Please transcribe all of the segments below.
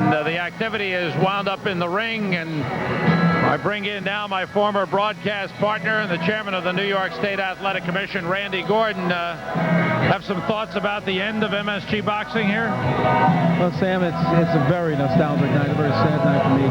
and the activity is wound up in the ring, and I bring in now my former broadcast partner and the chairman of the New York State Athletic Commission, Randy Gordon. Have some thoughts about the end of MSG boxing here? Well, Sam, it's a very nostalgic night, a very sad night for me.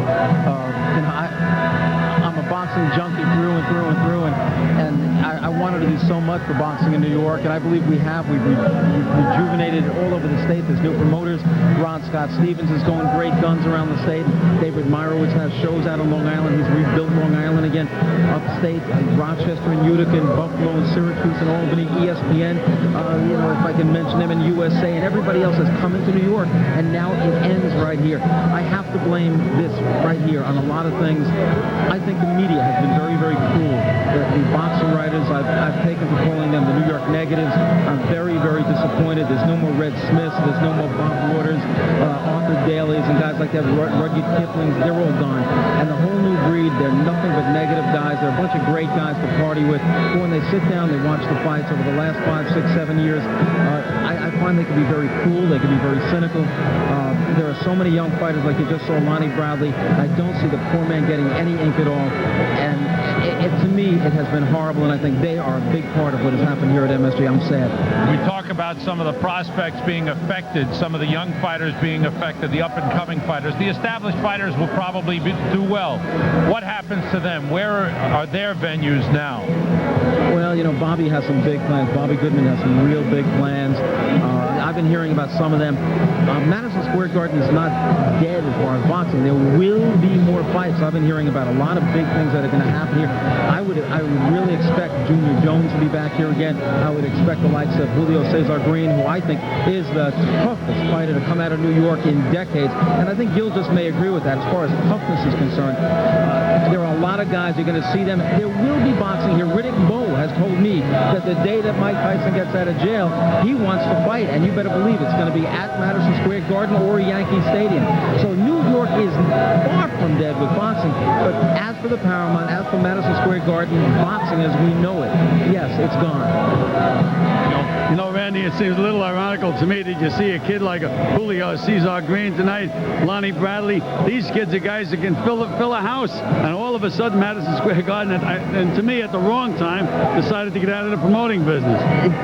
I'm a boxing junkie through and through and through, and I wanted to do so much for boxing in New York, and I believe we have. We've rejuvenated it all over the state. There's new promoters. Ron Scott Stevens is going great guns around the state. David Meyerowitz has shows out on Long Island. He's rebuilt Long Island again, upstate, Rochester and Utica and Buffalo and Syracuse and Albany, ESPN, if I can mention them, in USA, and everybody else has come into New York, and now it ends right here. I have to blame this right here on a lot of things. I think the media has been very, very cruel. The boxing writers, I've taken to calling them the New York negatives. I'm very, very disappointed. There's no more Red Smiths. There's no more Bob Waters, Arthur Daley's, and guys like that, Rudyard Kipling's. They're all gone. And the whole new breed, they're nothing but negative guys. They're a bunch of great guys to party with. But when they sit down, they watch the fights over the last 5, 6, 7 years. I find they can be very cruel. They can be very cynical. There are so many young fighters, like you just saw Lonnie Bradley. I don't see the poor man getting any ink at all. And to me, it has been horrible, and I think they are a big part of what has happened here at MSG. I'm sad. We talk about some of the prospects being affected, some of the young fighters being affected, the up-and-coming fighters. The established fighters will probably do well. What happens to them? Where are their venues now? Well, Bobby has some big plans. Bobby Goodman has some real big plans. I've been hearing about some of them. Madison Square Garden is not dead as far as boxing. There will be more fights. I've been hearing about a lot of big things that are going to happen here. I would really expect Junior Jones to be back here again. I would expect the likes of Julio Cesar Green, who I think is the toughest fighter to come out of New York in decades. And I think Gil just may agree with that as far as toughness is concerned. There are a lot of guys. You're going to see them. There will be boxing here. Riddick Bowe has told me that the day that Mike Tyson gets out of jail, he wants to fight, and you better believe it's going to be at Madison Square Garden or Yankee Stadium. So New York is far from dead with boxing, but as for the Paramount, as for Madison Square Garden, boxing as we know it, yes, it's gone. Randy, it seems a little ironical to me that you see a kid like Julio Cesar Green tonight, Lonnie Bradley. These kids are guys that can fill a house, and all of a sudden Madison Square Garden, and to me at the wrong time, decided to get out of the promoting business.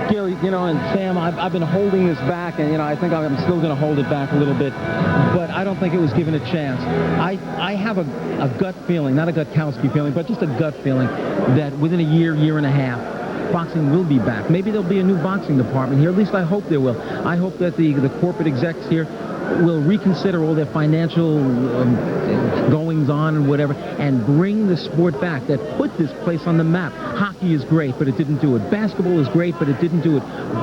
Gil, and Sam, I've been holding this back, and I think I'm still going to hold it back a little bit, but I don't think it was given a chance. I have a gut feeling, not a Gutkowski feeling, but just a gut feeling that within a year and a half, boxing will be back. Maybe there'll be a new boxing department here. At least I hope there will. I hope that the corporate execs here will reconsider all their financial goings-on and whatever, and bring the sport back, that put this place on the map. Hockey is great, but it didn't do it. Basketball is great, but it didn't do it.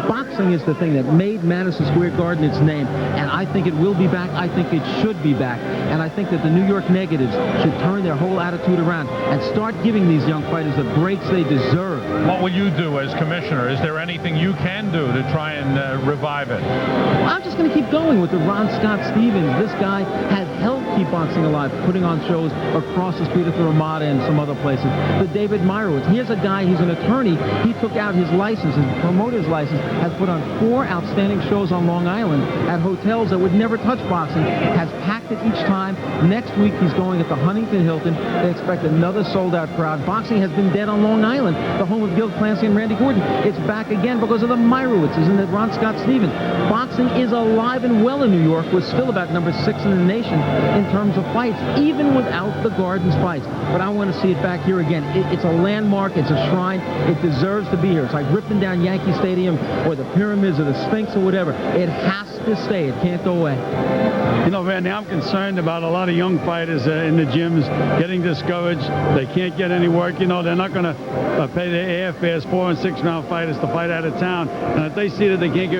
Boxing is the thing that made Madison Square Garden its name, and I think it will be back. I think it should be back, and I think that the New York negatives should turn their whole attitude around and start giving these young fighters the breaks they deserve. What will you do as commissioner? Is there anything you can do to try and revive it? Well, I'm just going to keep going with the Ron Scott Stevens. This guy has helped keep boxing alive, putting on shows across the street at the Ramada and some other places. The David Meyerowitz. Here's a guy, he's an attorney. He took out his license, his promoter's license, has put on 4 outstanding shows on Long Island at hotels that would never touch boxing, has packed it each time. Next week, he's going at the Huntington Hilton. They expect another sold-out crowd. Boxing has been dead on Long Island, the home of Gil Clancy and Randy Gordon. It's back again because of the Meyerowitzes and the Ron Scott Stevens. Boxing is alive and well in New York. We're still about number 6 in the nation in terms of fights, even without the Gardens fights. But I want to see it back here again. It's a landmark. It's a shrine. It deserves to be here. It's like ripping down Yankee Stadium or the Pyramids or the Sphinx or whatever. It has to stay. It can't go away. Randy, I'm concerned about a lot of young fighters in the gyms getting discouraged. They can't get any work. They're not going to pay their airfares, 4- and 6-round fighters to fight out of town. And if they see that they can't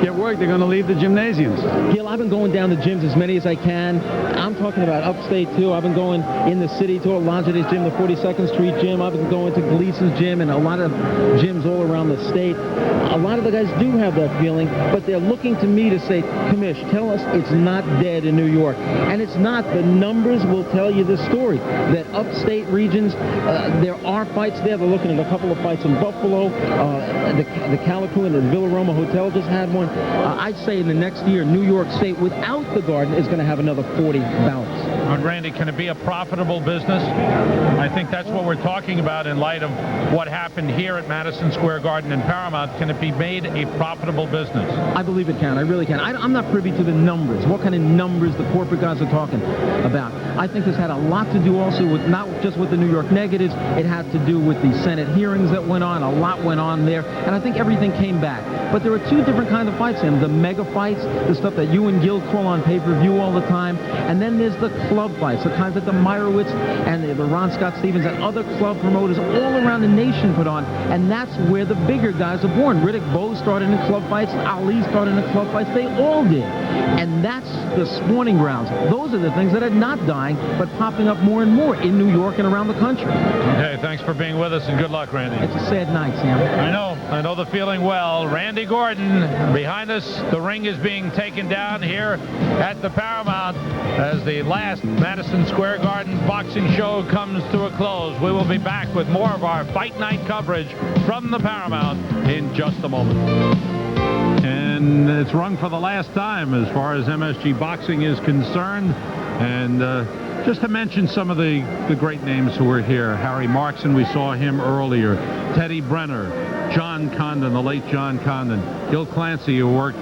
get work, they're going to leave the gymnasiums. Gil, I've been going down the gyms as many as I can. I'm talking about upstate, too. I've been going in the city to Alonzo's gym, the 42nd Street gym. I've been going to Gleason's gym and a lot of gyms all around the state. A lot of the guys do have that feeling, but they're looking to me to say, Commish, tell us it's not dead said in New York. And it's not. The numbers will tell you this story, that upstate regions, there are fights there. They're looking at a couple of fights in Buffalo. The Calico and the Villa Roma Hotel just had one. I'd say in the next year, New York State, without the Garden, is going to have another 40 bouts. And Randy, can it be a profitable business? I think that's what we're talking about in light of what happened here at Madison Square Garden in Paramount. Can it be made a profitable business? I believe it can. I really can. I'm not privy to the numbers, what kind of numbers the corporate guys are talking about. I think this had a lot to do also with not just with the New York negatives. It had to do with the Senate hearings that went on. A lot went on there, and I think everything came back. But there are two different kinds of fights, Sam. The mega fights, the stuff that you and Gil call on pay-per-view all the time, and then there's the club fights, the kinds that the Meyerowitz and the Ron Scott Stevens and other club promoters all around the nation put on, and that's where the bigger guys are born. Riddick Bowe started in club fights, Ali started in club fights, they all did. And that's the spawning grounds. Those are the things that are not dying, but popping up more and more in New York and around the country. Okay, thanks for being with us, and good luck, Randy. It's a sad night, Sam. I know the feeling well. Randy Gordon, behind us, the ring is being taken down here at the Paramount as the last Madison Square Garden boxing show comes to a close. We will be back with more of our Fight Night coverage from the Paramount in just a moment. And it's rung for the last time as far as MSG Boxing is concerned. And just to mention some of the great names who were here. Harry Markson, we saw him earlier. Teddy Brenner, John Condon, the late John Condon. Gil Clancy, who worked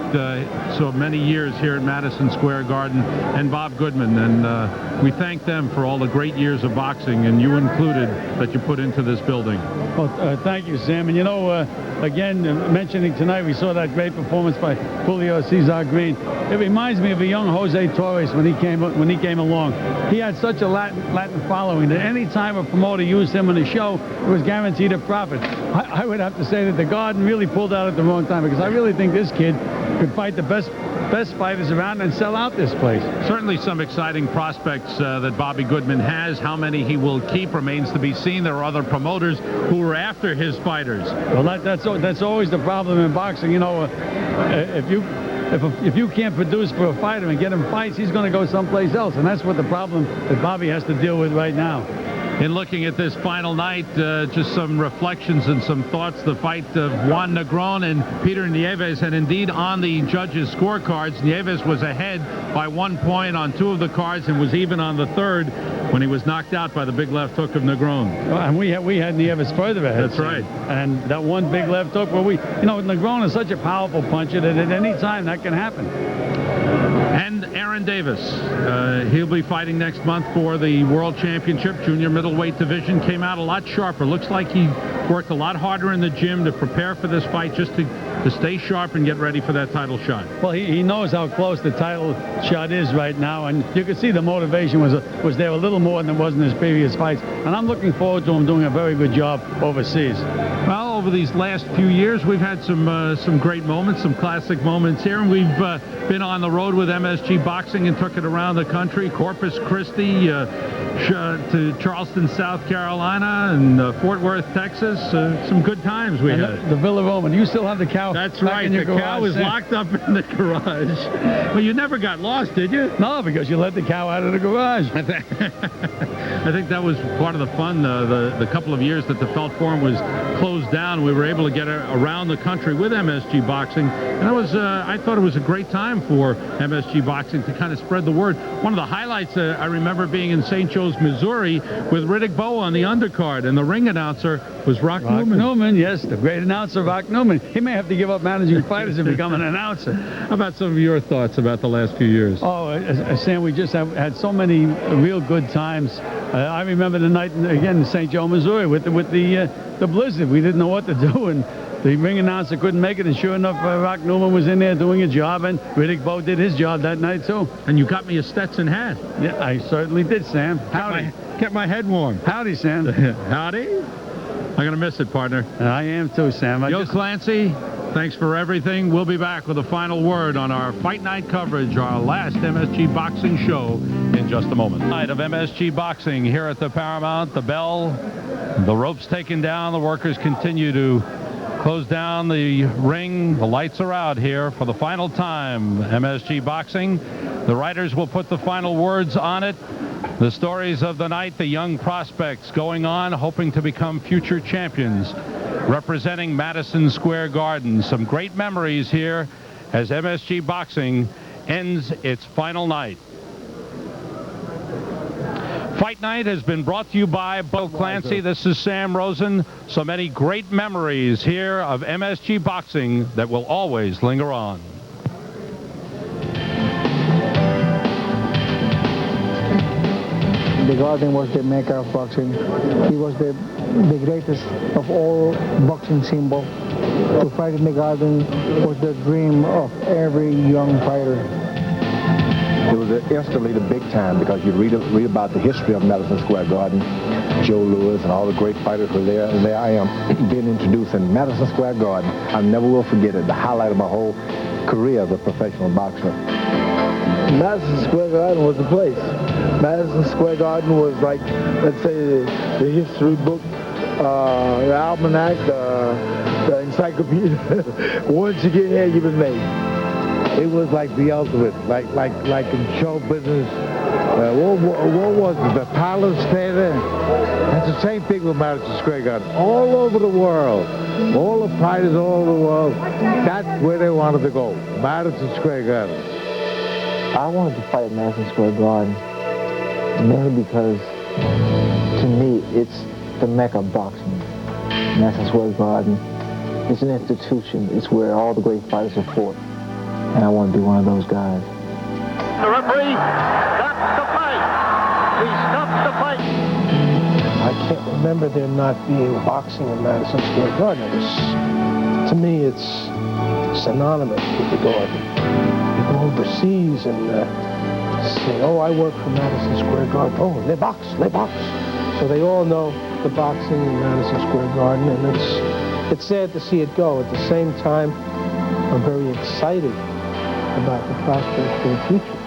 so many years here at Madison Square Garden, and Bob Goodman. And we thank them for all the great years of boxing, and you included, that you put into this building. Well, thank you, Sam. And you know, again, mentioning tonight, we saw that great performance by Julio Cesar Green. It reminds me of a young Jose Torres when he came along. He had such a Latin following that any time a promoter used him on a show, it was guaranteed a profit. I would have to say that the Garden really pulled out at the wrong time, because I really think this kid could fight the best fighters around and sell out this place. Certainly some exciting prospects that Bobby Goodman has. How many he will keep remains to be seen. There are other promoters who are after his fighters. Well, that's always the problem in boxing. You know, if you can't produce for a fighter and get him fights, he's going to go someplace else, and that's what the problem that Bobby has to deal with right now. In looking at this final night, just some reflections and some thoughts. The fight of Juan Negron and Peter Nieves, and indeed on the judges' scorecards, Nieves was ahead by 1 point on 2 of the cards and was even on the third when he was knocked out by the big left hook of Negron. And we had Nieves further ahead. That's right. And that one big left hook where Negron is such a powerful puncher that at any time that can happen. And Aaron Davis, he'll be fighting next month for the World Championship. Junior middleweight division, came out a lot sharper. Looks like he worked a lot harder in the gym to prepare for this fight, just to stay sharp and get ready for that title shot. Well, he knows how close the title shot is right now, and you can see the motivation was there a little more than it was in his previous fights. And I'm looking forward to him doing a very good job overseas. Well, over these last few years, we've had some great moments, some classic moments here, and we've been on the road with MSG Boxing and took it around the country. Corpus Christi to Charleston, South Carolina, and Fort Worth, Texas. Some good times we had. The Villa Roma. You still have the cow? That's right. The cow is locked up in the garage. Well, you never got lost, did you? No, because you let the cow out of the garage. I think that was part of the fun. The couple of years that the Felt Forum was closed down, we were able to get around the country with MSG Boxing, and that was I thought it was a great time for MSG Boxing to kind of spread the word. One of the highlights I remember being in St. Joe's, Missouri, with Riddick Bowe on the undercard, and the ring announcer was Rock Newman. Yes, the great announcer, Rock Newman. He may have to give up managing fighters and become an announcer. How about some of your thoughts about the last few years? Oh, Sam, we just have had so many real good times. I remember the night again in St. Joe, Missouri, with the blizzard. We didn't know what to do, and the ring announcer couldn't make it, and sure enough, Rock Newman was in there doing a job, and Riddick Bowe did his job that night too. And you got me a Stetson hat. Yeah, I certainly did, Sam. Howdy. Kept my head warm. Howdy, Sam. Howdy. I'm going to miss it, partner. I am too, Sam. Gil Clancy, thanks for everything. We'll be back with a final word on our Fight Night coverage, our last MSG Boxing show, in just a moment. Night of MSG Boxing here at the Paramount. The bell, the ropes taken down. The workers continue to close down the ring. The lights are out here for the final time. MSG Boxing The writers will put the final words on it. The stories of the night, the young prospects going on, hoping to become future champions, representing Madison Square Gardens. Some great memories here as MSG Boxing ends its final night. Fight Night has been brought to you by Bill Clancy. This is Sam Rosen. So many great memories here of MSG Boxing that will always linger on. The Garden was the mecca of boxing. He was the greatest of all boxing symbol. To fight in the Garden was the dream of every young fighter. It was instantly the big time because you read about the history of Madison Square Garden, Joe Louis and all the great fighters were there, and there I am being introduced in Madison Square Garden. I never will forget it, the highlight of my whole career as a professional boxer. Madison Square Garden was the place. Madison Square Garden was like, let's say, the history book, the almanac, the encyclopedia. Once you get here, you've been made. It was like the ultimate, like in show business. What was it? The Palace Theater? That's the same thing with Madison Square Garden. All over the world, all the fighters all over the world, that's where they wanted to go. Madison Square Garden. I wanted to fight at Madison Square Garden mainly because, to me, it's the mecca of boxing. Madison Square Garden is an institution. It's where all the great fighters are fought. And I want to be one of those guys. The referee stops the fight. He stops the fight. I can't remember there not being boxing in Madison Square Garden. It was, to me, it's synonymous with the Garden. You go overseas and say, oh, I work for Madison Square Garden. Oh, they box, they box. So they all know the boxing in Madison Square Garden, and it's sad to see it go. At the same time, I'm very excited about the prospects for the future.